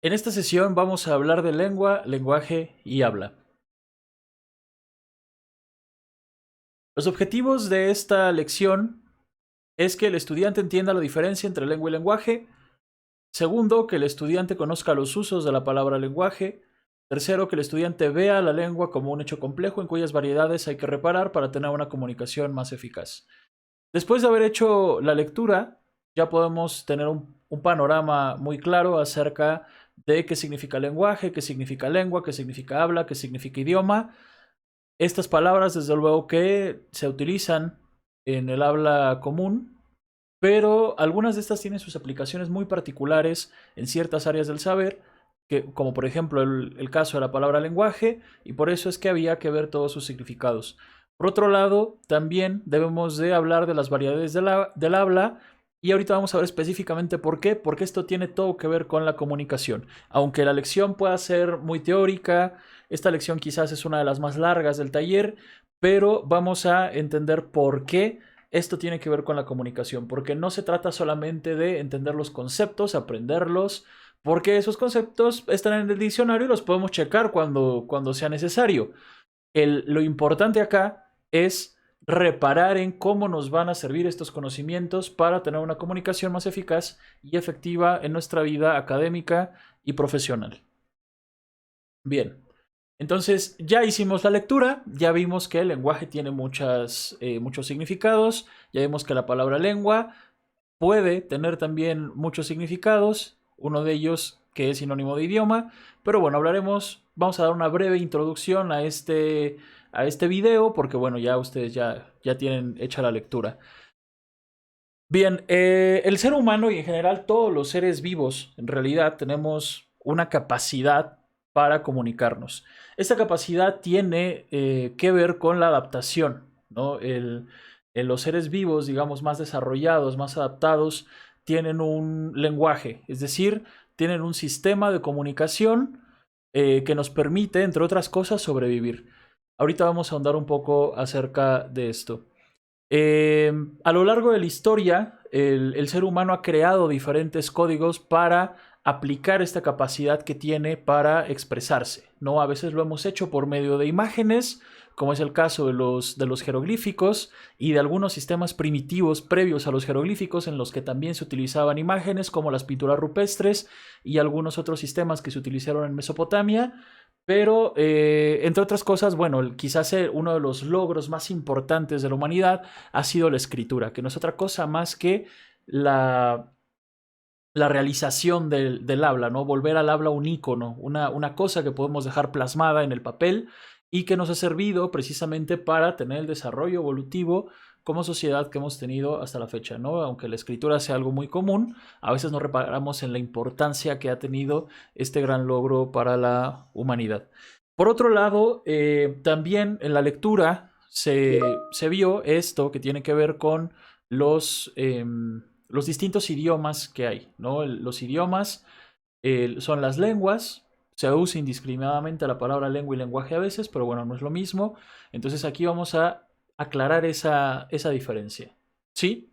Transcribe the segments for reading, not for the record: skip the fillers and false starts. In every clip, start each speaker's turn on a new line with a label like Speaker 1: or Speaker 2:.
Speaker 1: En esta sesión vamos a hablar de lengua, lenguaje y habla. Los objetivos de esta lección es que el estudiante entienda la diferencia entre lengua y lenguaje. Segundo, que el estudiante conozca los usos de la palabra lenguaje. Tercero, que el estudiante vea la lengua como un hecho complejo en cuyas variedades hay que reparar para tener una comunicación más eficaz. Después de haber hecho la lectura, ya podemos tener un panorama muy claro acerca de qué significa lenguaje, qué significa lengua, qué significa habla, qué significa idioma. Estas palabras, desde luego, que se utilizan en el habla común, pero algunas de estas tienen sus aplicaciones muy particulares en ciertas áreas del saber, como por ejemplo el caso de la palabra lenguaje, y por eso es que había que ver todos sus significados. Por otro lado, también debemos de hablar de las variedades del habla, y ahorita vamos a ver específicamente por qué, porque esto tiene todo que ver con la comunicación. Aunque la lección pueda ser muy teórica, esta lección quizás es una de las más largas del taller, pero vamos a entender por qué esto tiene que ver con la comunicación, porque no se trata solamente de entender los conceptos, aprenderlos, porque esos conceptos están en el diccionario y los podemos checar cuando sea necesario. Lo importante acá es reparar en cómo nos van a servir estos conocimientos para tener una comunicación más eficaz y efectiva en nuestra vida académica y profesional. Bien, entonces ya hicimos la lectura, ya vimos que el lenguaje tiene muchos significados, ya vimos que la palabra lengua puede tener también muchos significados, uno de ellos que es sinónimo de idioma, pero bueno, vamos a dar una breve introducción a este video, porque bueno, ya ustedes ya tienen hecha la lectura. Bien, el ser humano y en general todos los seres vivos, en realidad, tenemos una capacidad para comunicarnos. Esta capacidad tiene que ver con la adaptación, ¿no? Los seres vivos, digamos, más desarrollados, más adaptados, tienen un lenguaje, es decir, tienen un sistema de comunicación que nos permite, entre otras cosas, sobrevivir. Ahorita vamos a ahondar un poco acerca de esto. A lo largo de la historia, el ser humano ha creado diferentes códigos para aplicar esta capacidad que tiene para expresarse, ¿no? A veces lo hemos hecho por medio de imágenes, como es el caso de los jeroglíficos y de algunos sistemas primitivos previos a los jeroglíficos en los que también se utilizaban imágenes, como las pinturas rupestres y algunos otros sistemas que se utilizaron en Mesopotamia. Pero, entre otras cosas, bueno, quizás uno de los logros más importantes de la humanidad ha sido la escritura, que no es otra cosa más que la, la realización del habla, ¿no? Volver al habla un ícono, una cosa que podemos dejar plasmada en el papel y que nos ha servido precisamente para tener el desarrollo evolutivo como sociedad que hemos tenido hasta la fecha, ¿no? Aunque la escritura sea algo muy común, a veces no reparamos en la importancia que ha tenido este gran logro para la humanidad. Por otro lado, también en la lectura se vio esto que tiene que ver con los distintos idiomas que hay, ¿no? Los idiomas son las lenguas. Se usa indiscriminadamente la palabra lengua y lenguaje a veces, pero bueno, no es lo mismo. Entonces aquí vamos a aclarar esa diferencia. ¿Sí?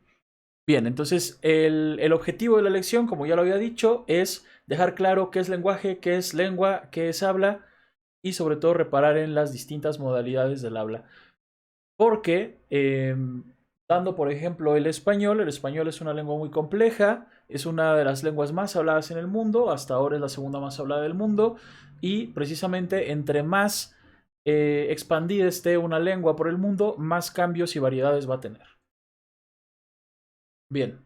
Speaker 1: Bien, entonces el objetivo de la lección, como ya lo había dicho, es dejar claro qué es lenguaje, qué es lengua, qué es habla y sobre todo reparar en las distintas modalidades del habla. Porque, dando por ejemplo el español es una lengua muy compleja, es una de las lenguas más habladas en el mundo, hasta ahora es la segunda más hablada del mundo, y precisamente entre más expandida esté una lengua por el mundo, más cambios y variedades va a tener. Bien,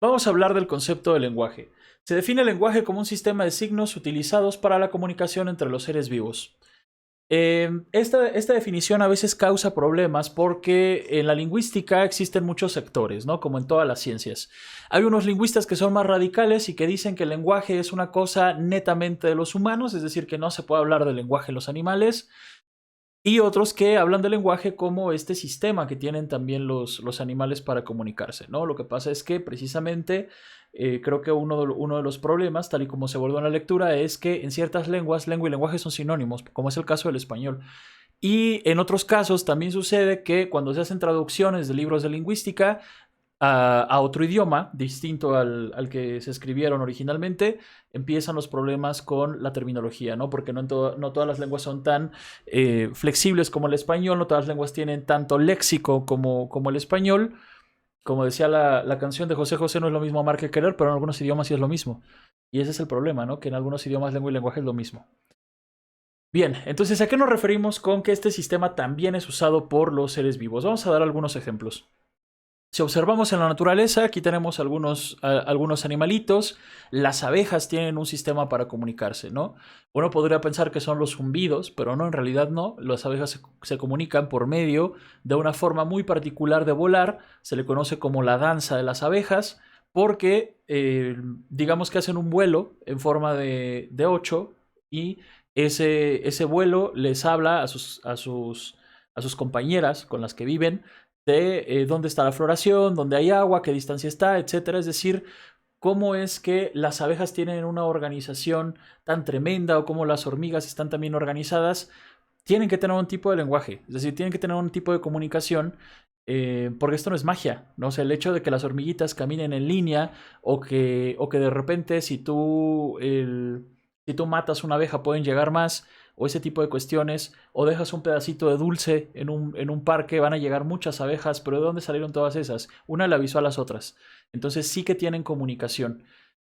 Speaker 1: vamos a hablar del concepto de lenguaje. Se define el lenguaje como un sistema de signos utilizados para la comunicación entre los seres vivos. Esta definición a veces causa problemas porque en la lingüística existen muchos sectores, ¿no? Como en todas las ciencias. Hay unos lingüistas que son más radicales y que dicen que el lenguaje es una cosa netamente de los humanos, es decir, que no se puede hablar del lenguaje de los animales. Y otros que hablan del lenguaje como este sistema que tienen también los animales para comunicarse, ¿no? Lo que pasa es que precisamente creo que uno de los problemas, tal y como se abordó en la lectura, es que en ciertas lenguas, lengua y lenguaje son sinónimos, como es el caso del español. Y en otros casos también sucede que cuando se hacen traducciones de libros de lingüística, a otro idioma distinto al que se escribieron originalmente, empiezan los problemas con la terminología, ¿no? Porque no todas las lenguas son tan flexibles como el español, no todas las lenguas tienen tanto léxico como el español. Como decía la canción de José José, no es lo mismo amar que querer, pero en algunos idiomas sí es lo mismo. Y ese es el problema, ¿no? Que en algunos idiomas, lengua y lenguaje es lo mismo. Bien, entonces, ¿a qué nos referimos con que este sistema también es usado por los seres vivos? Vamos a dar algunos ejemplos. Si observamos en la naturaleza, aquí tenemos algunos animalitos. Las abejas tienen un sistema para comunicarse, ¿no? Uno podría pensar que son los zumbidos, pero no, en realidad no. Las abejas se comunican por medio de una forma muy particular de volar. Se le conoce como la danza de las abejas, porque digamos que hacen un vuelo en forma de 8 y ese vuelo les habla a sus compañeras con las que viven de dónde está la floración, dónde hay agua, qué distancia está, etcétera. Es decir, cómo es que las abejas tienen una organización tan tremenda o cómo las hormigas están también organizadas. Tienen que tener un tipo de lenguaje, es decir, tienen que tener un tipo de comunicación. Porque esto no es magia, ¿no? O sea, el hecho de que las hormiguitas caminen en línea o que de repente si tú matas una abeja pueden llegar más, o ese tipo de cuestiones, o dejas un pedacito de dulce en un parque, van a llegar muchas abejas, pero ¿de dónde salieron todas esas? Una le avisó a las otras. Entonces sí que tienen comunicación.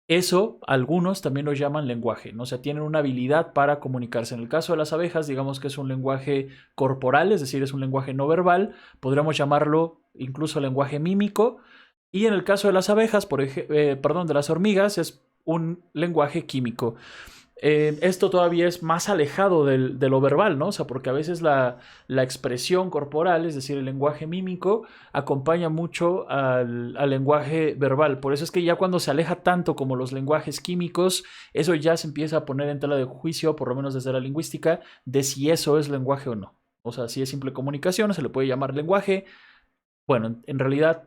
Speaker 1: Eso algunos también lo llaman lenguaje, ¿no? O sea, tienen una habilidad para comunicarse. En el caso de las abejas, digamos que es un lenguaje corporal, es decir, es un lenguaje no verbal, podríamos llamarlo incluso lenguaje mímico. Y en el caso de las abejas, de las hormigas, es un lenguaje químico. Esto todavía es más alejado de lo verbal, ¿no? O sea, porque a veces la expresión corporal, es decir, el lenguaje mímico, acompaña mucho al lenguaje verbal. Por eso es que ya cuando se aleja tanto como los lenguajes químicos, eso ya se empieza a poner en tela de juicio, por lo menos desde la lingüística, de si eso es lenguaje o no. O sea, si es simple comunicación, se le puede llamar lenguaje. Bueno, en realidad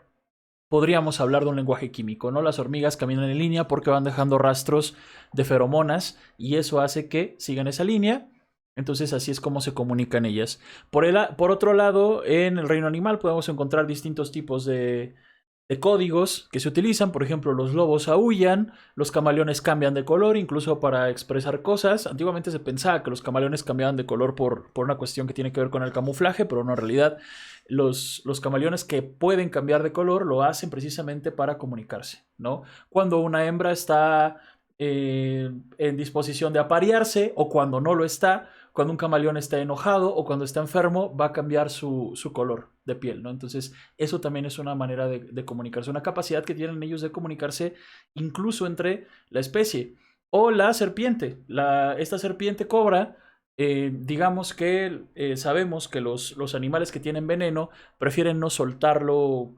Speaker 1: podríamos hablar de un lenguaje químico, ¿no? Las hormigas caminan en línea porque van dejando rastros de feromonas y eso hace que sigan esa línea. Entonces así es como se comunican ellas. Por otro lado, en el reino animal podemos encontrar distintos tipos de códigos que se utilizan. Por ejemplo, los lobos aúllan, los camaleones cambian de color, incluso para expresar cosas. Antiguamente se pensaba que los camaleones cambiaban de color por una cuestión que tiene que ver con el camuflaje, pero no, en realidad los camaleones que pueden cambiar de color lo hacen precisamente para comunicarse, ¿no? Cuando una hembra está en disposición de aparearse o cuando no lo está, cuando un camaleón está enojado o cuando está enfermo, va a cambiar su color de piel, ¿no? Entonces, eso también es una manera de comunicarse, una capacidad que tienen ellos de comunicarse incluso entre la especie. O la serpiente. Esta serpiente cobra, digamos que sabemos que los animales que tienen veneno prefieren no soltarlo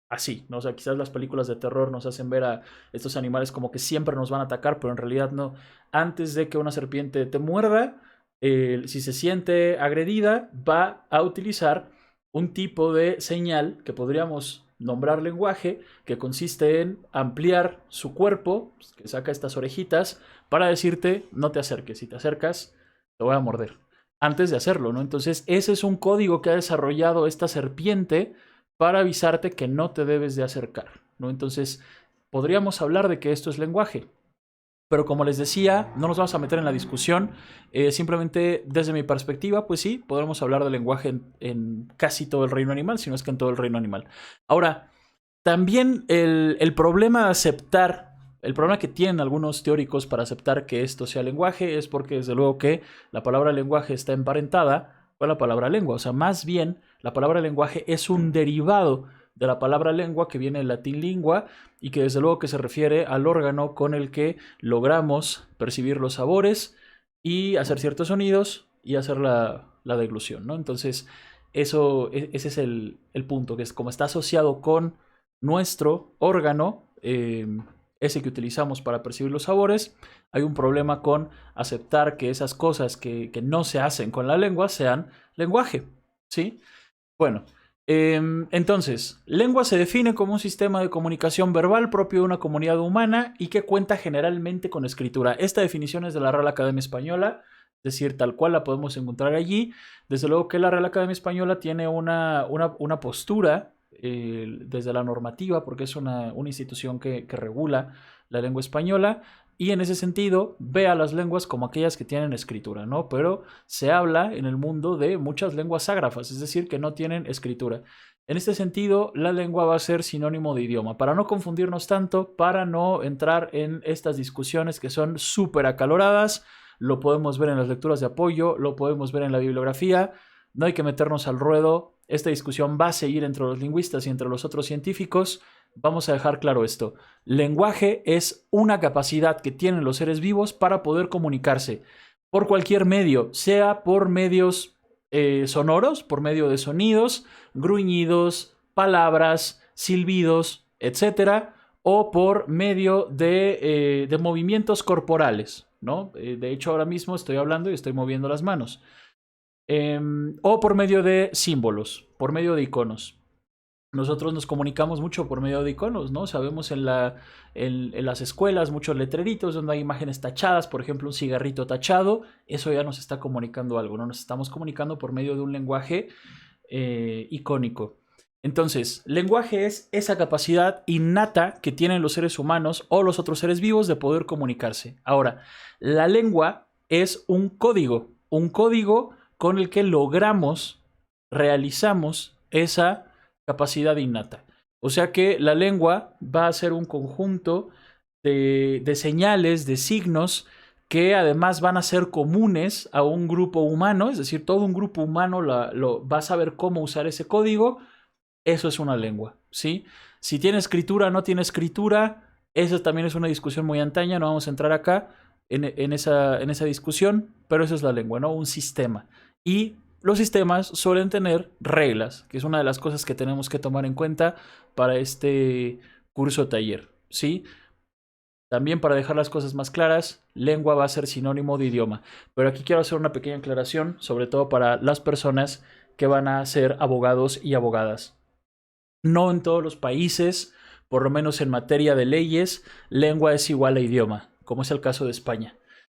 Speaker 1: así, ¿no? O sea, quizás las películas de terror nos hacen ver a estos animales como que siempre nos van a atacar, pero en realidad no. Antes de que una serpiente te muerda, si se siente agredida, va a utilizar un tipo de señal que podríamos nombrar lenguaje, que consiste en ampliar su cuerpo, pues, que saca estas orejitas, para decirte, no te acerques, si te acercas, te voy a morder. Antes de hacerlo, ¿no? Entonces, ese es un código que ha desarrollado esta serpiente para avisarte que no te debes de acercar, ¿no? Entonces, podríamos hablar de que esto es lenguaje. Pero como les decía, no nos vamos a meter en la discusión. Simplemente desde mi perspectiva, pues sí, podemos hablar de lenguaje en casi todo el reino animal, si no es que en todo el reino animal. Ahora, también el problema de aceptar, el problema que tienen algunos teóricos para aceptar que esto sea lenguaje es porque desde luego que la palabra lenguaje está emparentada con la palabra lengua. O sea, más bien la palabra lenguaje es un derivado de la palabra lengua que viene del latín lingua y que desde luego que se refiere al órgano con el que logramos percibir los sabores y hacer ciertos sonidos y hacer la deglución, ¿no? Entonces, ese es el punto, que es como está asociado con nuestro órgano, ese que utilizamos para percibir los sabores, hay un problema con aceptar que esas cosas que no se hacen con la lengua sean lenguaje, ¿sí? Bueno, entonces, lengua se define como un sistema de comunicación verbal propio de una comunidad humana y que cuenta generalmente con escritura. Esta definición es de la Real Academia Española, es decir, tal cual la podemos encontrar allí. Desde luego que la Real Academia Española tiene una postura desde la normativa, porque es una institución que regula la lengua española, y en ese sentido ve a las lenguas como aquellas que tienen escritura, ¿no? Pero se habla en el mundo de muchas lenguas ágrafas, es decir, que no tienen escritura. En este sentido, la lengua va a ser sinónimo de idioma, para no confundirnos tanto, para no entrar en estas discusiones que son súper acaloradas. Lo podemos ver en las lecturas de apoyo, lo podemos ver en la bibliografía, no hay que meternos al ruedo. Esta discusión va a seguir entre los lingüistas y entre los otros científicos. Vamos a dejar claro esto. Lenguaje es una capacidad que tienen los seres vivos para poder comunicarse por cualquier medio, sea por medios sonoros, por medio de sonidos, gruñidos, palabras, silbidos, etcétera, o por medio de movimientos corporales, ¿no? De hecho, ahora mismo estoy hablando y estoy moviendo las manos. O por medio de símbolos, por medio de iconos. Nosotros nos comunicamos mucho por medio de iconos, ¿no? Sabemos en las escuelas muchos letreritos donde hay imágenes tachadas, por ejemplo, un cigarrito tachado, eso ya nos está comunicando algo, ¿no? Nos estamos comunicando por medio de un lenguaje icónico. Entonces, lenguaje es esa capacidad innata que tienen los seres humanos o los otros seres vivos de poder comunicarse. Ahora, la lengua es un código con el que logramos, realizamos esa capacidad innata. O sea que la lengua va a ser un conjunto de señales, de signos, que además van a ser comunes a un grupo humano, es decir, todo un grupo humano va a saber cómo usar ese código. Eso es una lengua, ¿sí? Si tiene escritura o no tiene escritura, esa también es una discusión muy antaña, no vamos a entrar acá en esa discusión, pero eso es la lengua, ¿no? Un sistema. Y los sistemas suelen tener reglas, que es una de las cosas que tenemos que tomar en cuenta para este curso taller, ¿sí? También para dejar las cosas más claras, lengua va a ser sinónimo de idioma. Pero aquí quiero hacer una pequeña aclaración, sobre todo para las personas que van a ser abogados y abogadas. No en todos los países, por lo menos en materia de leyes, lengua es igual a idioma, como es el caso de España.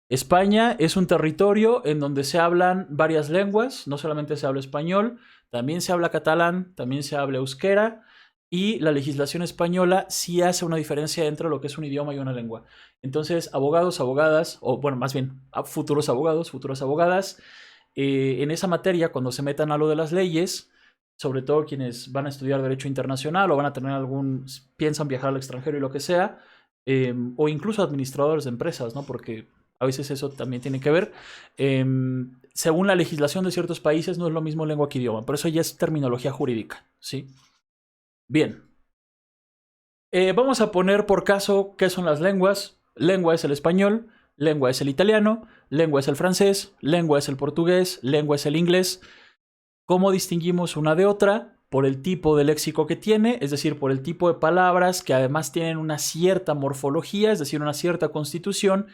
Speaker 1: España es un territorio en donde se hablan varias lenguas, no solamente se habla español, también se habla catalán, también se habla euskera, y la legislación española sí hace una diferencia entre lo que es un idioma y una lengua. Entonces, abogados, abogadas, o bueno, más bien, futuros abogados, futuras abogadas, en esa materia, cuando se metan a lo de las leyes, sobre todo quienes van a estudiar Derecho Internacional o van a tener piensan viajar al extranjero y lo que sea, o incluso administradores de empresas, ¿no? Porque a veces eso también tiene que ver. Según la legislación de ciertos países no es lo mismo lengua que idioma, pero eso ya es terminología jurídica, ¿sí? Bien. Vamos a poner por caso qué son las lenguas. Lengua es el español, lengua es el italiano, lengua es el francés, lengua es el portugués, lengua es el inglés. ¿Cómo distinguimos una de otra? Por el tipo de léxico que tiene, es decir, por el tipo de palabras que además tienen una cierta morfología, es decir, una cierta constitución,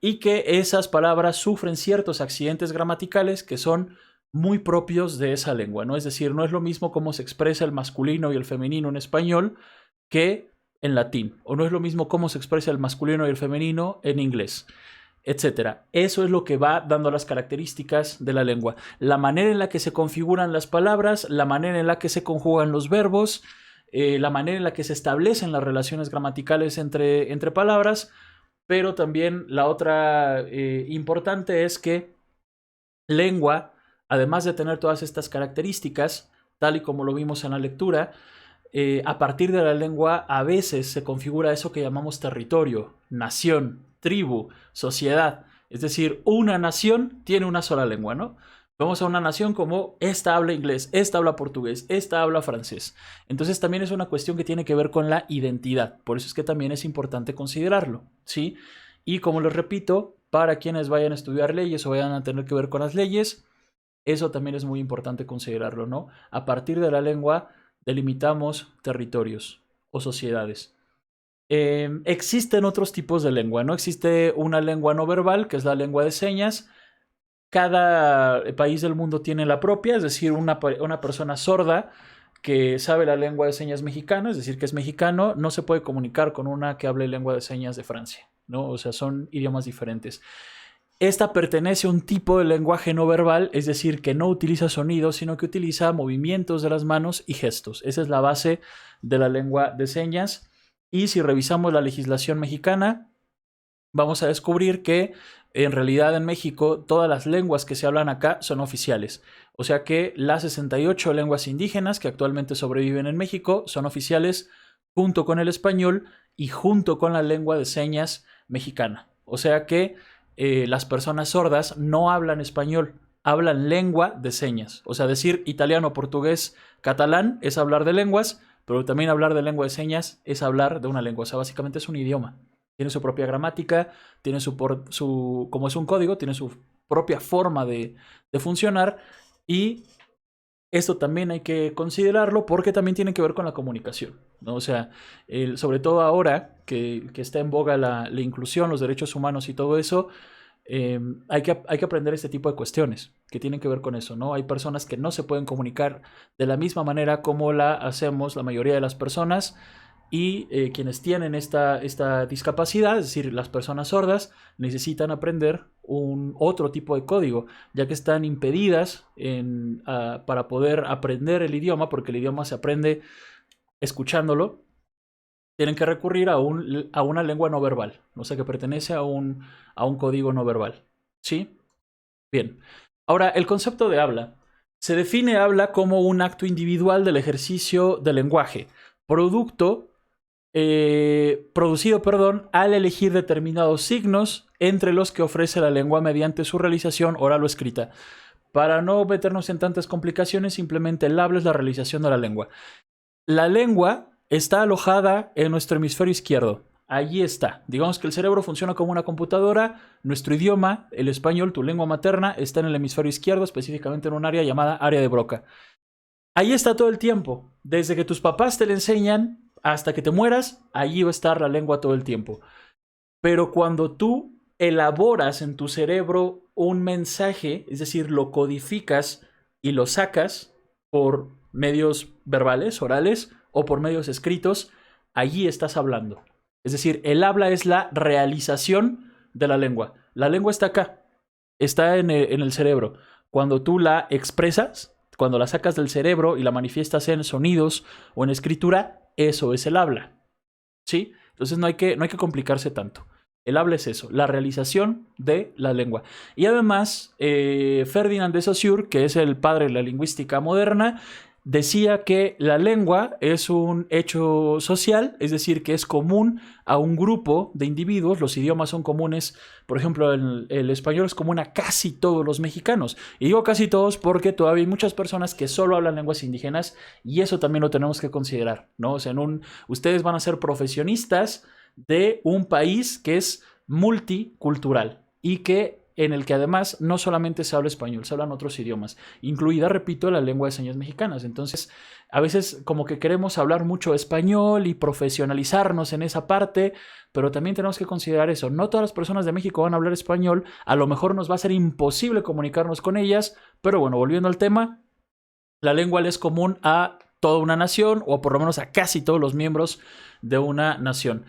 Speaker 1: y que esas palabras sufren ciertos accidentes gramaticales que son muy propios de esa lengua, ¿no? Es decir, no es lo mismo cómo se expresa el masculino y el femenino en español que en latín, o no es lo mismo cómo se expresa el masculino y el femenino en inglés, etcétera. Eso es lo que va dando las características de la lengua. La manera en la que se configuran las palabras, la manera en la que se conjugan los verbos, la manera en la que se establecen las relaciones gramaticales entre palabras, pero también la otra importante es que lengua, además de tener todas estas características, tal y como lo vimos en la lectura, a partir de la lengua a veces se configura eso que llamamos territorio, nación, tribu, sociedad. Es decir, una nación tiene una sola lengua, ¿no? Vamos a una nación como esta habla inglés, esta habla portugués, esta habla francés. Entonces también es una cuestión que tiene que ver con la identidad. Por eso es que también es importante considerarlo, ¿sí? Y como les repito, para quienes vayan a estudiar leyes o vayan a tener que ver con las leyes, eso también es muy importante considerarlo, ¿no? A partir de la lengua delimitamos territorios o sociedades. Existen otros tipos de lengua, ¿no? Existe una lengua no verbal, que es la lengua de señas. Cada país del mundo tiene la propia, es decir, una persona sorda que sabe la lengua de señas mexicana, es decir, que es mexicano, no se puede comunicar con una que hable lengua de señas de Francia, ¿no? O sea, son idiomas diferentes. Esta pertenece a un tipo de lenguaje no verbal, es decir, que no utiliza sonidos, sino que utiliza movimientos de las manos y gestos. Esa es la base de la lengua de señas. Y si revisamos la legislación mexicana, vamos a descubrir que en realidad en México todas las lenguas que se hablan acá son oficiales. O sea que las 68 lenguas indígenas que actualmente sobreviven en México son oficiales junto con el español y junto con la lengua de señas mexicana. O sea que las personas sordas no hablan español, hablan lengua de señas. O sea, decir italiano, portugués, catalán es hablar de lenguas, pero también hablar de lengua de señas es hablar de una lengua. O sea, básicamente es un idioma. Tiene su propia gramática, tiene como es un código, tiene su propia forma de funcionar, y esto también hay que considerarlo porque también tiene que ver con la comunicación, ¿no? O sea, sobre todo ahora que está en boga la inclusión, los derechos humanos y todo eso, hay que aprender este tipo de cuestiones que tienen que ver con eso, ¿no? Hay personas que no se pueden comunicar de la misma manera como la hacemos la mayoría de las personas, y quienes tienen esta discapacidad, es decir, las personas sordas, necesitan aprender otro tipo de código, ya que están impedidas para poder aprender el idioma, porque el idioma se aprende escuchándolo. Tienen que recurrir a una lengua no verbal, o sea, que pertenece a un código no verbal. ¿Sí? Bien. Ahora, el concepto de habla. Se define habla como un acto individual del ejercicio del lenguaje, producido al elegir determinados signos entre los que ofrece la lengua mediante su realización oral o escrita. Para no meternos en tantas complicaciones, simplemente el habla es la realización de la lengua. La lengua está alojada en nuestro hemisferio izquierdo. Allí está. Digamos que el cerebro funciona como una computadora. Nuestro idioma, el español, tu lengua materna, está en el hemisferio izquierdo, específicamente en un área llamada área de Broca. Ahí está todo el tiempo. Desde que tus papás te le enseñan hasta que te mueras, allí va a estar la lengua todo el tiempo. Pero cuando tú elaboras en tu cerebro un mensaje, es decir, lo codificas y lo sacas por medios verbales, orales, o por medios escritos, allí estás hablando. Es decir, el habla es la realización de la lengua. La lengua está acá, está en el cerebro. Cuando tú la expresas, cuando la sacas del cerebro y la manifiestas en sonidos o en escritura, eso es el habla. ¿Sí? Entonces no hay que complicarse tanto. El habla es eso, la realización de la lengua. Y además, Ferdinand de Saussure, que es el padre de la lingüística moderna, decía que la lengua es un hecho social, es decir, que es común a un grupo de individuos. Los idiomas son comunes, por ejemplo, el español es común a casi todos los mexicanos. Y digo casi todos porque todavía hay muchas personas que solo hablan lenguas indígenas, y eso también lo tenemos que considerar, ¿no? O sea, ustedes van a ser profesionistas de un país que es multicultural y en el que además no solamente se habla español, se hablan otros idiomas, incluida, repito, la lengua de señas mexicanas. Entonces, a veces como que queremos hablar mucho español y profesionalizarnos en esa parte, pero también tenemos que considerar eso. No todas las personas de México van a hablar español, a lo mejor nos va a ser imposible comunicarnos con ellas, pero bueno, volviendo al tema, la lengua le es común a toda una nación, o por lo menos a casi todos los miembros de una nación.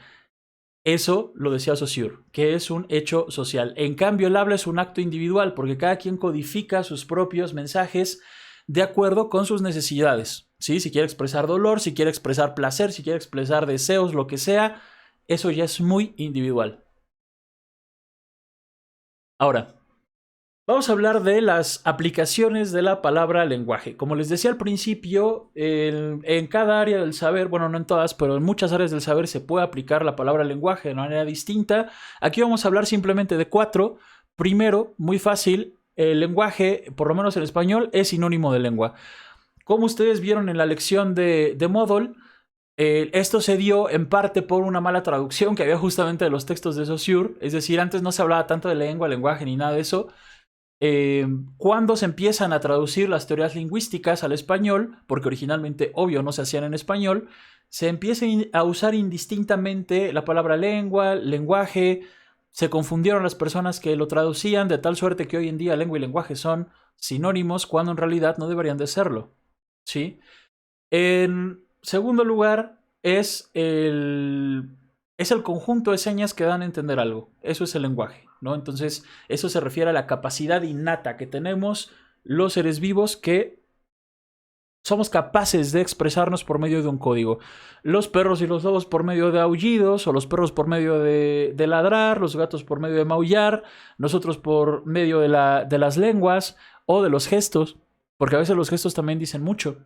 Speaker 1: Eso lo decía Saussure, que es un hecho social. En cambio, el habla es un acto individual, porque cada quien codifica sus propios mensajes de acuerdo con sus necesidades. ¿Sí? Si quiere expresar dolor, si quiere expresar placer, si quiere expresar deseos, lo que sea, eso ya es muy individual. Ahora, vamos a hablar de las aplicaciones de la palabra lenguaje. Como les decía al principio, en cada área del saber, bueno, no en todas, pero en muchas áreas del saber se puede aplicar la palabra lenguaje de manera distinta. Aquí vamos a hablar simplemente de 4. Primero, muy fácil, el lenguaje, por lo menos en español, es sinónimo de lengua. Como ustedes vieron en la lección de Moodle, esto se dio en parte por una mala traducción que había justamente de los textos de Saussure. Es decir, antes no se hablaba tanto de lengua, lenguaje ni nada de eso. Cuando se empiezan a traducir las teorías lingüísticas al español, porque originalmente, obvio, no se hacían en español, se empieza a usar indistintamente la palabra lengua, lenguaje. Se confundieron las personas que lo traducían, de tal suerte que hoy en día lengua y lenguaje son sinónimos cuando en realidad no deberían de serlo. ¿Sí? En segundo lugar, es el conjunto de señas que dan a entender algo. Eso es el lenguaje. ¿no? Entonces, eso se refiere a la capacidad innata que tenemos los seres vivos que somos capaces de expresarnos por medio de un código. Los perros y los lobos por medio de aullidos, o los perros por medio de ladrar, los gatos por medio de maullar, nosotros por medio de las lenguas o de los gestos, porque a veces los gestos también dicen mucho.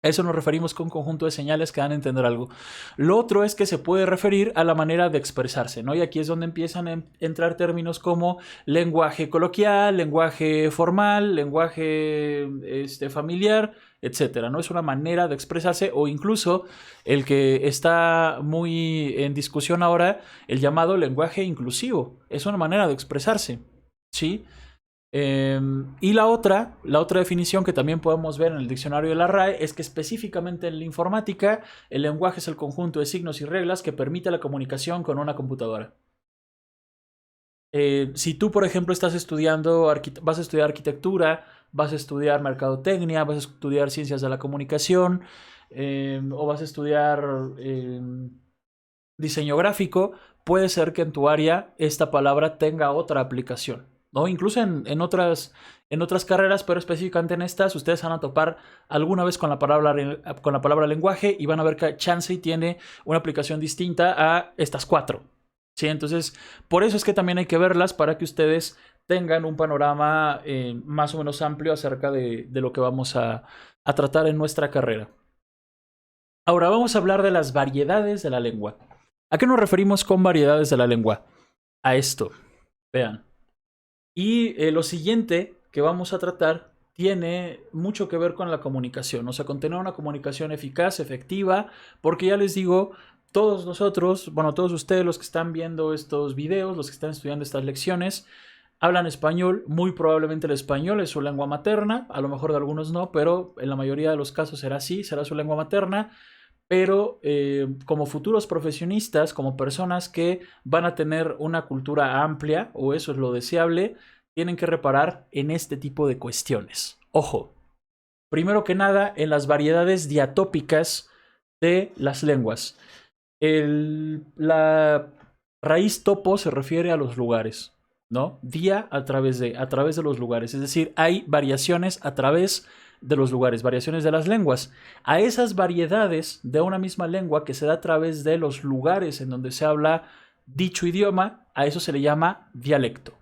Speaker 1: A eso nos referimos con un conjunto de señales que dan a entender algo. Lo otro es que se puede referir a la manera de expresarse, ¿no? Y aquí es donde empiezan a entrar términos como lenguaje coloquial, lenguaje formal, lenguaje familiar, etcétera, ¿no? Es una manera de expresarse, o incluso el que está muy en discusión ahora, el llamado lenguaje inclusivo. Es una manera de expresarse, ¿sí? Y la otra definición que también podemos ver en el diccionario de la RAE es que específicamente en la informática el lenguaje es el conjunto de signos y reglas que permite la comunicación con una computadora. Si tú, por ejemplo, vas a estudiar arquitectura, vas a estudiar mercadotecnia, vas a estudiar ciencias de la comunicación, o vas a estudiar diseño gráfico, puede ser que en tu área esta palabra tenga otra aplicación, ¿no? Incluso en otras carreras, pero específicamente en estas, ustedes van a topar alguna vez con la palabra lenguaje y van a ver que Chansey tiene una aplicación distinta a estas 4. ¿Sí? Entonces, por eso es que también hay que verlas para que ustedes tengan un panorama más o menos amplio acerca de lo que vamos a tratar en nuestra carrera. Ahora vamos a hablar de las variedades de la lengua. ¿A qué nos referimos con variedades de la lengua? A esto. Vean. Y lo siguiente que vamos a tratar tiene mucho que ver con la comunicación, o sea, con tener una comunicación eficaz, efectiva, porque ya les digo, todos nosotros, bueno, todos ustedes los que están viendo estos videos, los que están estudiando estas lecciones, hablan español. Muy probablemente el español es su lengua materna, a lo mejor de algunos no, pero en la mayoría de los casos será así, será su lengua materna. Pero como futuros profesionistas, como personas que van a tener una cultura amplia, o eso es lo deseable, tienen que reparar en este tipo de cuestiones. Ojo, primero que nada, en las variedades diatópicas de las lenguas. La raíz topo se refiere a los lugares, ¿no? Dia a través de los lugares. Es decir, hay variaciones a través de los lugares, variaciones de las lenguas. A esas variedades de una misma lengua que se da a través de los lugares en donde se habla dicho idioma, a eso se le llama dialecto.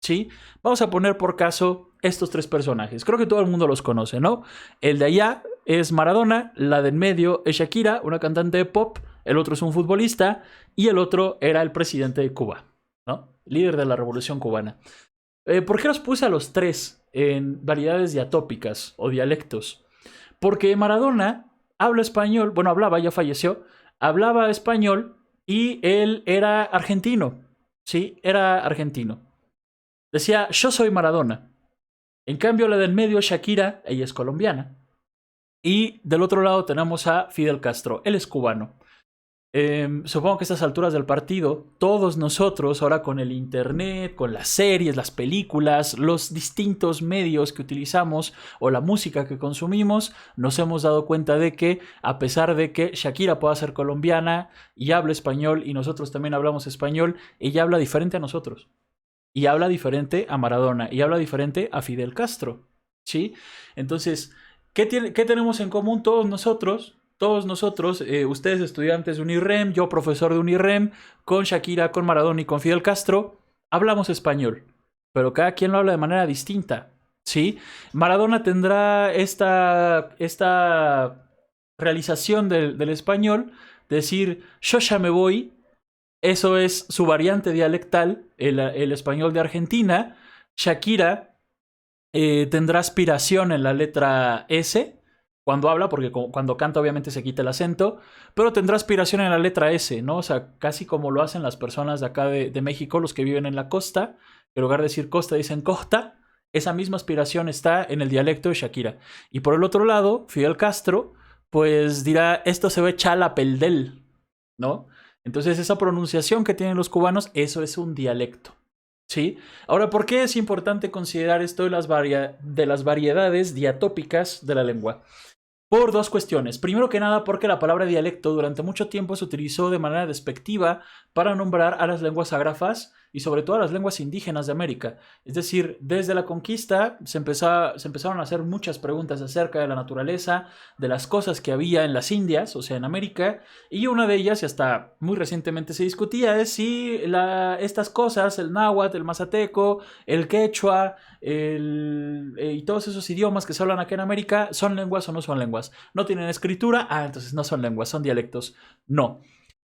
Speaker 1: ¿Sí? Vamos a poner por caso estos 3 personajes. Creo que todo el mundo los conoce, ¿no? El de allá es Maradona, la de en medio es Shakira, una cantante de pop, el otro es un futbolista y el otro era el presidente de Cuba, ¿no? Líder de la Revolución Cubana. ¿Por qué los puse a los 3 en variedades diatópicas o dialectos? Porque Maradona habla español, bueno, hablaba, ya falleció, hablaba español y él era argentino, ¿sí? Era argentino. Decía, yo soy Maradona. En cambio, la del medio, Shakira, ella es colombiana. Y del otro lado tenemos a Fidel Castro, él es cubano. Supongo que a estas alturas del partido, todos nosotros, ahora con el internet, con las series, las películas, los distintos medios que utilizamos o la música que consumimos, nos hemos dado cuenta de que, a pesar de que Shakira pueda ser colombiana y habla español y nosotros también hablamos español, ella habla diferente a nosotros. Y habla diferente a Maradona y habla diferente a Fidel Castro, ¿sí? Entonces, ¿qué tenemos en común todos nosotros? Todos nosotros, ustedes estudiantes de Unirrem, yo profesor de Unirrem, con Shakira, con Maradona y con Fidel Castro, hablamos español, pero cada quien lo habla de manera distinta, ¿sí? Maradona tendrá esta realización del español, decir, yo ya me voy. Eso es su variante dialectal, el español de Argentina. Shakira tendrá aspiración en la letra S cuando habla, porque cuando canta obviamente se quita el acento, pero tendrá aspiración en la letra S, ¿no? O sea, casi como lo hacen las personas de acá de México, los que viven en la costa, que en lugar de decir costa dicen costa. Esa misma aspiración está en el dialecto de Shakira. Y por el otro lado, Fidel Castro, pues dirá, esto se ve chalapeldel, ¿no? Entonces esa pronunciación que tienen los cubanos, eso es un dialecto, ¿sí? Ahora, ¿por qué es importante considerar esto de las variedades diatópicas de la lengua? Por 2 cuestiones. Primero que nada, porque la palabra dialecto durante mucho tiempo se utilizó de manera despectiva para nombrar a las lenguas ágrafas y sobre todo a las lenguas indígenas de América. Es decir, desde la conquista se empezaron a hacer muchas preguntas acerca de la naturaleza, de las cosas que había en las Indias, o sea, en América, y una de ellas, y hasta muy recientemente se discutía, es si estas cosas, el náhuatl, el mazateco, el quechua, y todos esos idiomas que se hablan aquí en América, ¿son lenguas o no son lenguas? ¿No tienen escritura? Ah, entonces no son lenguas, son dialectos. No.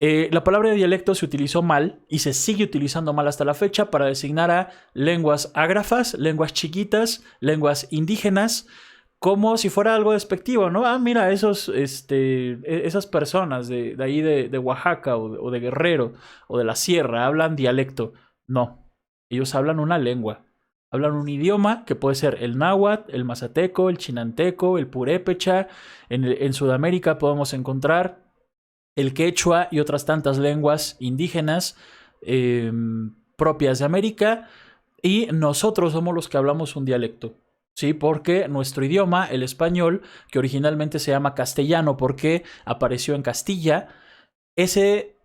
Speaker 1: La palabra dialecto se utilizó mal y se sigue utilizando mal hasta la fecha para designar a lenguas ágrafas, lenguas chiquitas, lenguas indígenas, como si fuera algo despectivo, ¿no? Ah, mira, esas personas de ahí de Oaxaca o de Guerrero o de la Sierra hablan dialecto. No, ellos hablan una lengua. Hablan un idioma que puede ser el náhuatl, el mazateco, el chinanteco, el purépecha. En Sudamérica podemos encontrar el quechua y otras tantas lenguas indígenas propias de América, y nosotros somos los que hablamos un dialecto, ¿sí? Porque nuestro idioma, el español, que originalmente se llama castellano porque apareció en Castilla, ese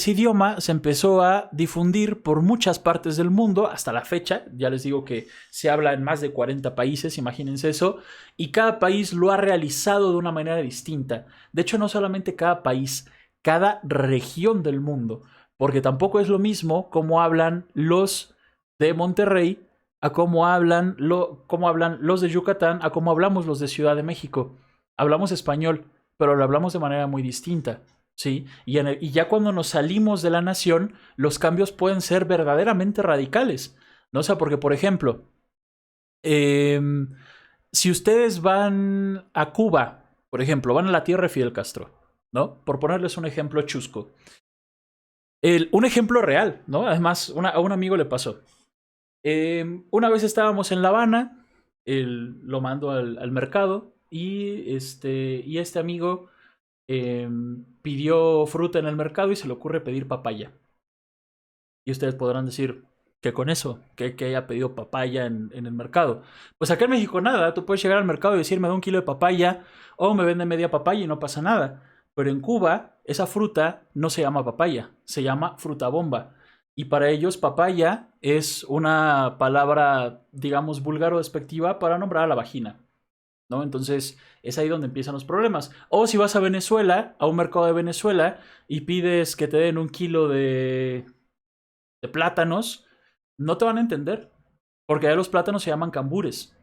Speaker 1: idioma se empezó a difundir por muchas partes del mundo hasta la fecha. Ya les digo que se habla en más de 40 países, imagínense eso, y cada país lo ha realizado de una manera distinta. De hecho, no solamente cada país, cada región del mundo, porque tampoco es lo mismo cómo hablan los de Monterrey a cómo hablan los de Yucatán, a cómo hablamos los de Ciudad de México. Hablamos español, pero lo hablamos de manera muy distinta. Sí, y ya cuando nos salimos de la nación, los cambios pueden ser verdaderamente radicales, ¿no? O sea, porque, por ejemplo, si ustedes van a Cuba, por ejemplo, van a la tierra de Fidel Castro, ¿no? Por ponerles un ejemplo chusco. Un ejemplo real, ¿no? Además, a un amigo le pasó. Una vez estábamos en La Habana, lo mando al mercado, y este amigo pidió fruta en el mercado y se le ocurre pedir papaya. Y ustedes podrán decir, ¿qué con eso? ¿Que haya pedido papaya en el mercado? Pues acá en México nada, tú puedes llegar al mercado y decir, me da un kilo de papaya, o me vende media papaya y no pasa nada. Pero en Cuba, esa fruta no se llama papaya, se llama fruta bomba. Y para ellos papaya es una palabra, digamos, vulgar o despectiva para nombrar a la vagina, ¿no? Entonces es ahí donde empiezan los problemas. O si vas a Venezuela, a un mercado de Venezuela, y pides que te den un kilo de plátanos, no te van a entender, porque ahí los plátanos se llaman cambures.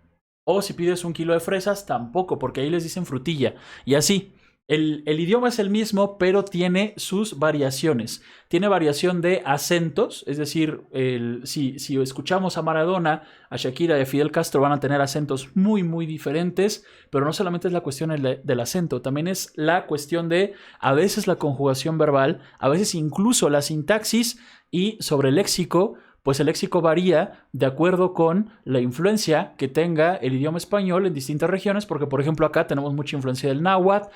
Speaker 1: O si pides un kilo de fresas, tampoco, porque ahí les dicen frutilla. Y así. El idioma es el mismo, pero tiene sus variaciones. Tiene variación de acentos, es decir, si escuchamos a Maradona, a Shakira y a Fidel Castro, van a tener acentos muy, muy diferentes, pero no solamente es la cuestión del acento, también es la cuestión de a veces la conjugación verbal, a veces incluso la sintaxis, y sobre el léxico, pues el léxico varía de acuerdo con la influencia que tenga el idioma español en distintas regiones, porque por ejemplo acá tenemos mucha influencia del náhuatl.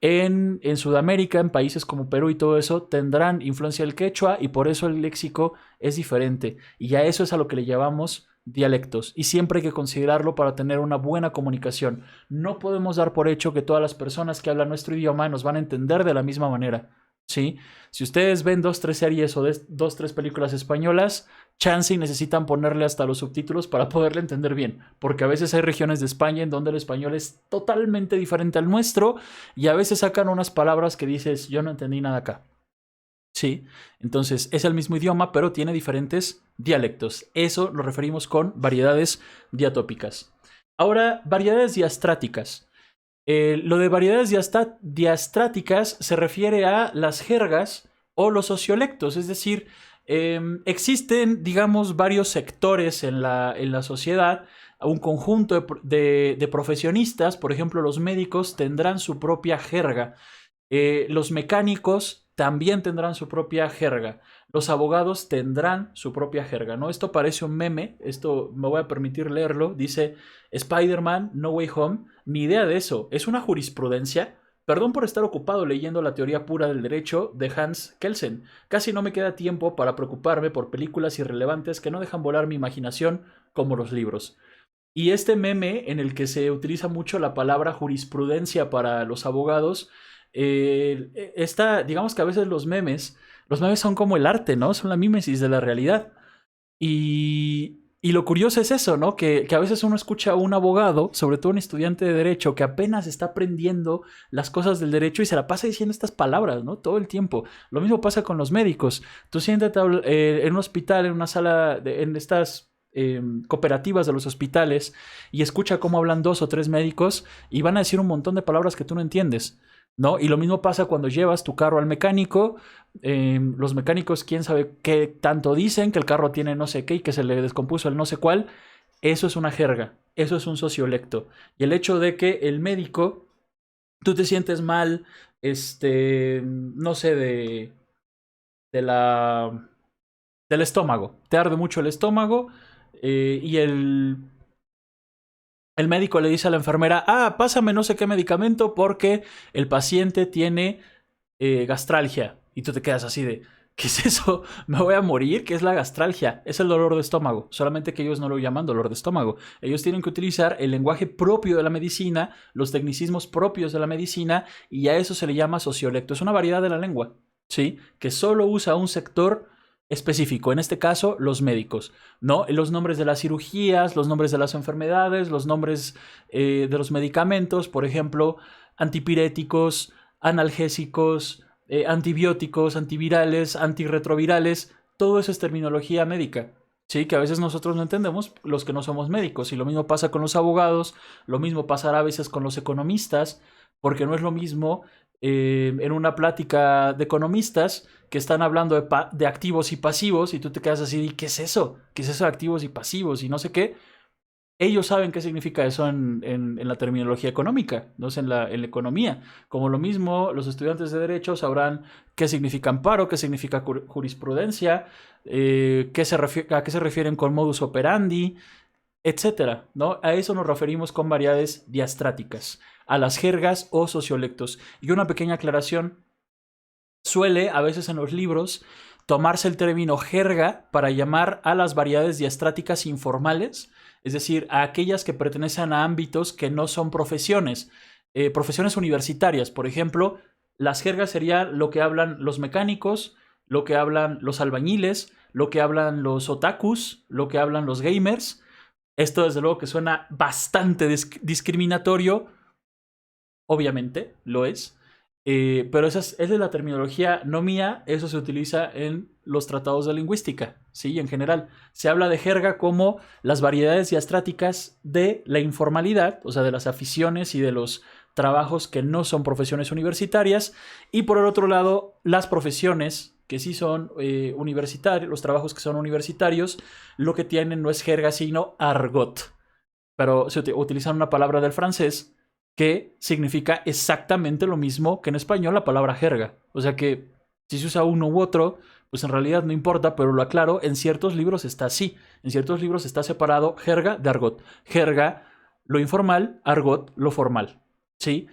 Speaker 1: En Sudamérica, en países como Perú y todo eso, tendrán influencia del quechua, y por eso el léxico es diferente. Y a eso es a lo que le llamamos dialectos. Y siempre hay que considerarlo para tener una buena comunicación. No podemos dar por hecho que todas las personas que hablan nuestro idioma nos van a entender de la misma manera, ¿sí? Si ustedes ven 2-3 series o 2-3 películas españolas, chance y necesitan ponerle hasta los subtítulos para poderle entender bien, porque a veces hay regiones de España en donde el español es totalmente diferente al nuestro, y a veces sacan unas palabras que dices, yo no entendí nada acá. Sí, entonces es el mismo idioma, pero tiene diferentes dialectos. Eso lo referimos con variedades diatópicas. Ahora, variedades diastráticas. Lo de variedades diastráticas se refiere a las jergas o los sociolectos, es decir, existen, digamos, varios sectores en la sociedad, un conjunto de profesionistas. Por ejemplo, los médicos tendrán su propia jerga, los mecánicos también tendrán su propia jerga, los abogados tendrán su propia jerga, ¿no? Esto parece un meme, esto me voy a permitir leerlo, dice Spider-Man No Way Home, ni idea de eso, es una jurisprudencia. Perdón por estar ocupado leyendo la teoría pura del derecho de Hans Kelsen. Casi no me queda tiempo para preocuparme por películas irrelevantes que no dejan volar mi imaginación como los libros. Y este meme en el que se utiliza mucho la palabra jurisprudencia para los abogados Digamos que a veces los memes son como el arte, ¿no? Son la mímesis de la realidad. Y lo curioso es eso, ¿no? Que a veces uno escucha a un abogado, sobre todo un estudiante de derecho, que apenas está aprendiendo las cosas del derecho y se la pasa diciendo estas palabras, ¿no? Todo el tiempo. Lo mismo pasa con los médicos. Tú siéntate en un hospital, en una sala, en estas cooperativas de los hospitales, y escucha cómo hablan dos o tres médicos y van a decir un montón de palabras que tú no entiendes, ¿no? Y lo mismo pasa cuando llevas tu carro al mecánico. Los mecánicos, quién sabe qué tanto dicen, que el carro tiene no sé qué y que se le descompuso el no sé cuál. Eso es una jerga, eso es un sociolecto. Y el hecho de que el médico, tú te sientes mal, no sé, de la, del estómago, te arde mucho el estómago, y el médico le dice a la enfermera, pásame no sé qué medicamento porque el paciente tiene gastralgia. Y tú te quedas así de, ¿qué es eso? ¿Me voy a morir? ¿Qué es la gastralgia? Es el dolor de estómago, solamente que ellos no lo llaman dolor de estómago. Ellos tienen que utilizar el lenguaje propio de la medicina, los tecnicismos propios de la medicina, y a eso se le llama sociolecto. Es una variedad de la lengua, ¿sí? Que solo usa un sector específico, en este caso los médicos, ¿no? Los nombres de las cirugías, los nombres de las enfermedades, los nombres de los medicamentos, por ejemplo, antipiréticos, analgésicos, antibióticos, antivirales, antirretrovirales, todo eso es terminología médica. Sí, que a veces nosotros no entendemos, los que no somos médicos, y lo mismo pasa con los abogados, lo mismo pasará a veces con los economistas, porque no es lo mismo en una plática de economistas que están hablando de activos y pasivos, y tú te quedas así, ¿qué es eso? ¿Qué es eso de activos y pasivos? Y no sé qué. Ellos saben qué significa eso en la terminología económica, no sé, en la economía. Como lo mismo, los estudiantes de Derecho sabrán qué significa amparo, qué significa jurisprudencia, a qué se refieren con modus operandi, etcétera, ¿no? A eso nos referimos con variedades diastráticas, a las jergas o sociolectos. Y una pequeña aclaración, suele a veces en los libros tomarse el término jerga para llamar a las variedades diastráticas informales, es decir, a aquellas que pertenecen a ámbitos que no son profesiones, profesiones universitarias. Por ejemplo, las jergas serían lo que hablan los mecánicos, lo que hablan los albañiles, lo que hablan los otakus, lo que hablan los gamers. Esto desde luego que suena bastante discriminatorio, obviamente lo es, pero esa es la terminología no mía, eso se utiliza en los tratados de lingüística, ¿sí? En general, se habla de jerga como las variedades diastráticas de la informalidad, o sea, de las aficiones y de los trabajos que no son profesiones universitarias, y por el otro lado, las profesiones que sí son universitarios, los trabajos que son universitarios, lo que tienen no es jerga, sino argot, pero se utilizan una palabra del francés que significa exactamente lo mismo que en español la palabra jerga. O sea que si se usa uno u otro, pues en realidad no importa, pero lo aclaro, en ciertos libros está así. En ciertos libros está separado jerga de argot. Jerga, lo informal, argot, lo formal. ¿Sí?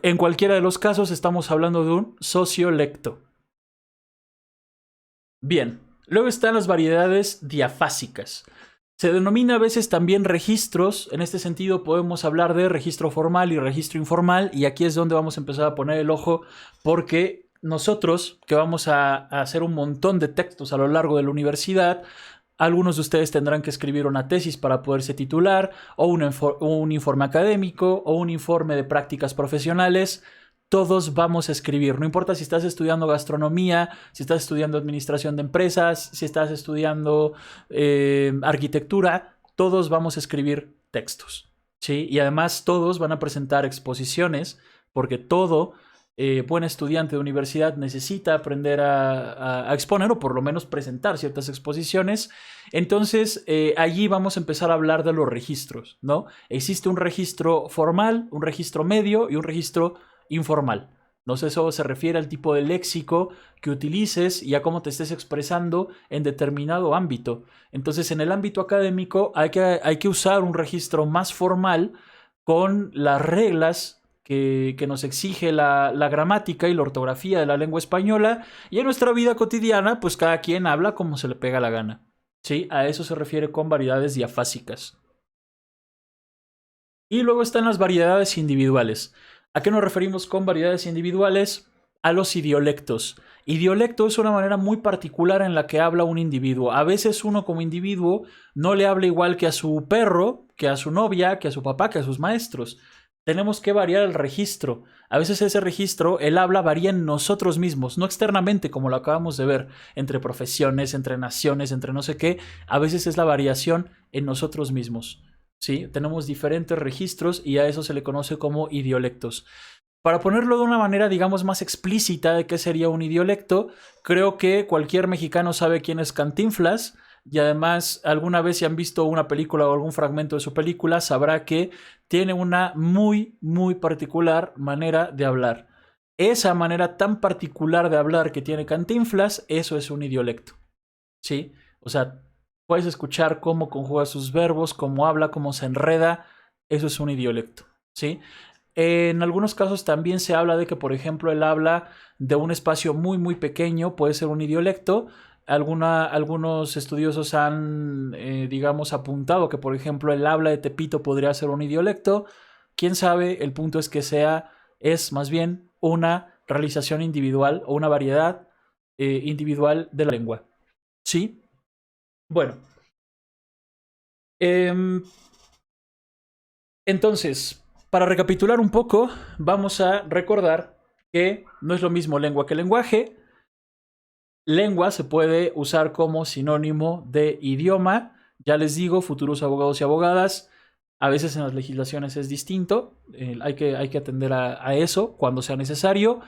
Speaker 1: En cualquiera de los casos estamos hablando de un sociolecto. Bien, luego están las variedades diafásicas. Se denomina a veces también registros. En este sentido podemos hablar de registro formal y registro informal, y aquí es donde vamos a empezar a poner el ojo, porque nosotros que vamos a hacer un montón de textos a lo largo de la universidad, algunos de ustedes tendrán que escribir una tesis para poderse titular, o un informe académico, o un informe de prácticas profesionales. Todos vamos a escribir, no importa si estás estudiando gastronomía, si estás estudiando administración de empresas, si estás estudiando arquitectura, todos vamos a escribir textos, ¿sí? Y además todos van a presentar exposiciones, porque todo buen estudiante de universidad necesita aprender a exponer, o por lo menos presentar ciertas exposiciones. Entonces allí vamos a empezar a hablar de los registros, ¿no? Existe un registro formal, un registro medio y un registro informal. No sé, eso se refiere al tipo de léxico que utilices y a cómo te estés expresando en determinado ámbito. Entonces, en el ámbito académico hay que usar un registro más formal con las reglas que nos exige la gramática y la ortografía de la lengua española, y en nuestra vida cotidiana, pues cada quien habla como se le pega la gana. ¿Sí? A eso se refiere con variedades diafásicas. Y luego están las variedades individuales. ¿A qué nos referimos con variedades individuales? A los idiolectos. Idiolecto es una manera muy particular en la que habla un individuo. A veces uno como individuo no le habla igual que a su perro, que a su novia, que a su papá, que a sus maestros. Tenemos que variar el registro. A veces ese registro, el habla varía en nosotros mismos, no externamente como lo acabamos de ver, entre profesiones, entre naciones, entre no sé qué. A veces es la variación en nosotros mismos. ¿Sí? Tenemos diferentes registros y a eso se le conoce como idiolectos. Para ponerlo de una manera, digamos, más explícita de qué sería un idiolecto, creo que cualquier mexicano sabe quién es Cantinflas, y además alguna vez si han visto una película o algún fragmento de su película, sabrá que tiene una muy, muy particular manera de hablar. Esa manera tan particular de hablar que tiene Cantinflas, eso es un idiolecto. ¿Sí? O sea, puedes escuchar cómo conjuga sus verbos, cómo habla, cómo se enreda, eso es un idiolecto. ¿Sí? En algunos casos también se habla de que, por ejemplo, el habla de un espacio muy, muy pequeño puede ser un idiolecto. Algunos estudiosos han, digamos, apuntado que, por ejemplo, el habla de Tepito podría ser un idiolecto. Quién sabe, el punto es que es más bien una realización individual o una variedad individual de la lengua. ¿Sí? Bueno. Entonces, para recapitular un poco, vamos a recordar que no es lo mismo lengua que lenguaje. Lengua se puede usar como sinónimo de idioma. Ya les digo, futuros abogados y abogadas, a veces en las legislaciones es distinto. Hay que atender a eso cuando sea necesario.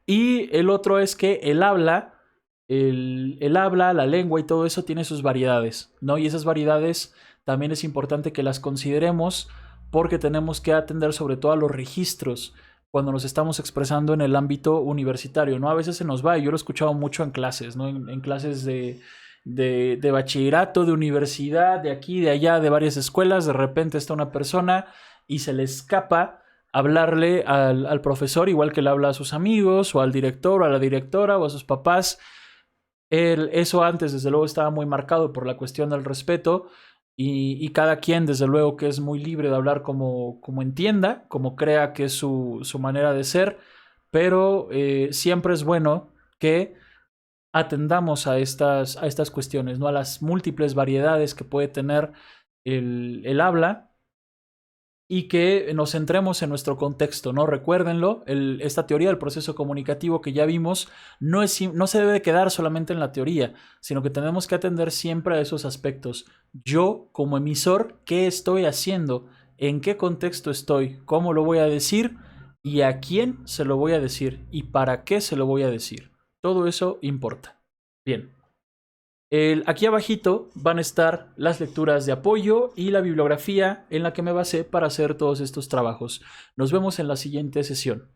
Speaker 1: Y el otro es que el habla, la lengua y todo eso tiene sus variedades, ¿no? Y esas variedades también es importante que las consideremos porque tenemos que atender sobre todo a los registros cuando nos estamos expresando en el ámbito universitario, ¿no? A veces se nos va, y yo lo he escuchado mucho en clases, ¿no? En clases de bachillerato, de universidad, de aquí, de allá, de varias escuelas, de repente está una persona y se le escapa hablarle al profesor igual que le habla a sus amigos o al director o a la directora o a sus papás. Eso antes desde luego estaba muy marcado por la cuestión del respeto y cada quien desde luego que es muy libre de hablar como entienda, como crea que es su manera de ser, pero siempre es bueno que atendamos a estas cuestiones, ¿no? A las múltiples variedades que puede tener el habla y que nos centremos en nuestro contexto, ¿no? Recuérdenlo, esta teoría del proceso comunicativo que ya vimos no se debe de quedar solamente en la teoría, sino que tenemos que atender siempre a esos aspectos. Yo, como emisor, ¿qué estoy haciendo? ¿En qué contexto estoy? ¿Cómo lo voy a decir? ¿Y a quién se lo voy a decir? ¿Y para qué se lo voy a decir? Todo eso importa. Bien. Aquí abajito van a estar las lecturas de apoyo y la bibliografía en la que me basé para hacer todos estos trabajos. Nos vemos en la siguiente sesión.